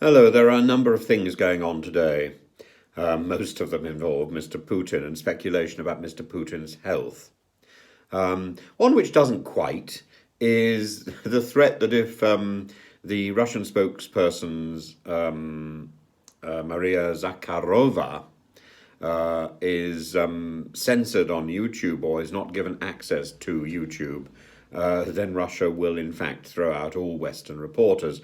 Hello, there are a number of things going on today. Most of them involve Mr. Putin and speculation about Mr. Putin's health. One which doesn't quite is the threat that if the Russian spokesperson's Maria Zakharova is censored on YouTube or is not given access to YouTube, then Russia will in fact throw out all Western reporters.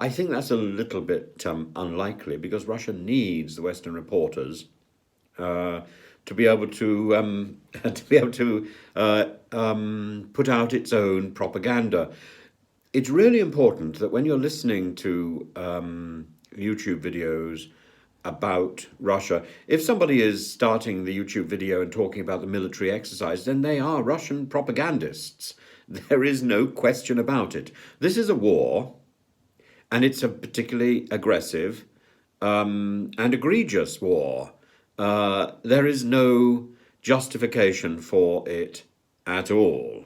I think that's a little bit unlikely because Russia needs the Western reporters to be able to put out its own propaganda. It's really important that when you're listening to YouTube videos about Russia, if somebody is starting the YouTube video and talking about the military exercise, then they are Russian propagandists. There is no question about it. This is a war, and it's a particularly aggressive and egregious war. There is no justification for it at all.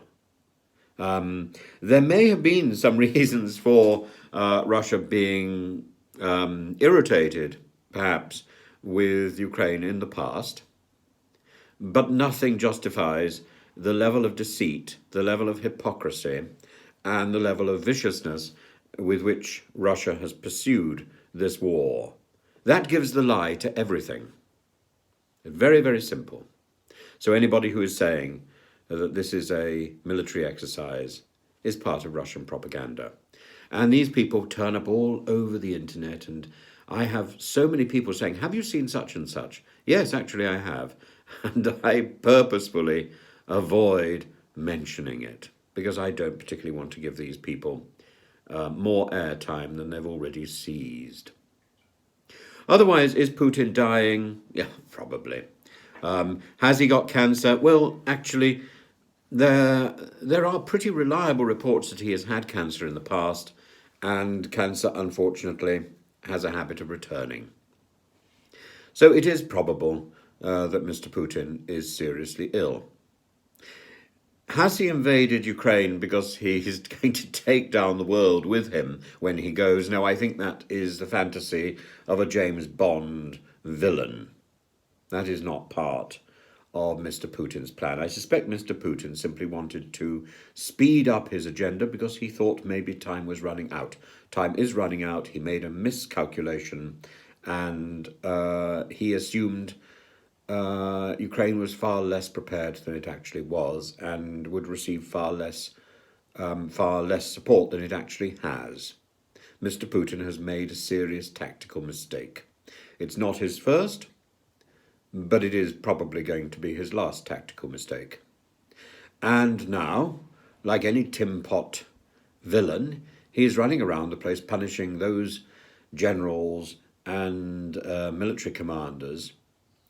There may have been some reasons for Russia being irritated, perhaps, with Ukraine in the past, but nothing justifies the level of deceit, the level of hypocrisy, and the level of viciousness with which Russia has pursued this war. That gives the lie to everything. Very, very simple. So anybody who is saying that this is a military exercise is part of Russian propaganda. And these people turn up all over the internet, and I have so many people saying, have you seen such and such? Yes, actually I have. And I purposefully avoid mentioning it because I don't particularly want to give these people more airtime than they've already seized. Otherwise, is Putin dying? Yeah, probably. Has he got cancer? Well, actually, there are pretty reliable reports that he has had cancer in the past, and cancer, unfortunately, has a habit of returning. So it is probable that Mr. Putin is seriously ill. Has he invaded Ukraine because he is going to take down the world with him when he goes? No, I think that is the fantasy of a James Bond villain. That is not part of Mr. Putin's plan. I suspect Mr. Putin simply wanted to speed up his agenda because he thought maybe time was running out. Time is running out. He made a miscalculation and he assumed Ukraine was far less prepared than it actually was and would receive far less support than it actually has. Mr. Putin has made a serious tactical mistake. It's not his first, but it is probably going to be his last tactical mistake. And now, like any Tin Pot villain, he's running around the place punishing those generals and military commanders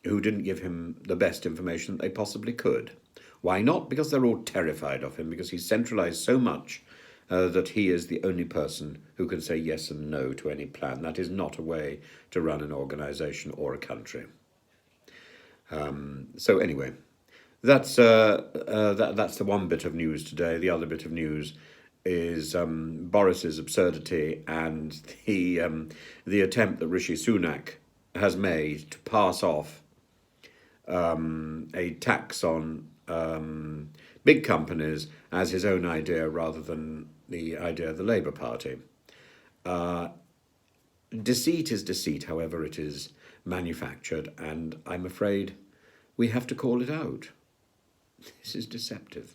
who didn't give him the best information that they possibly could. Why not? Because they're all terrified of him, because he's centralized so much that he is the only person who can say yes and no to any plan. That is not a way to run an organization or a country. So anyway, that's the one bit of news today. The other bit of news is Boris's absurdity and the attempt that Rishi Sunak has made to pass off a tax on big companies as his own idea rather than the idea of the Labour Party. Deceit is deceit, however it is manufactured, and I'm afraid we have to call it out. This is deceptive.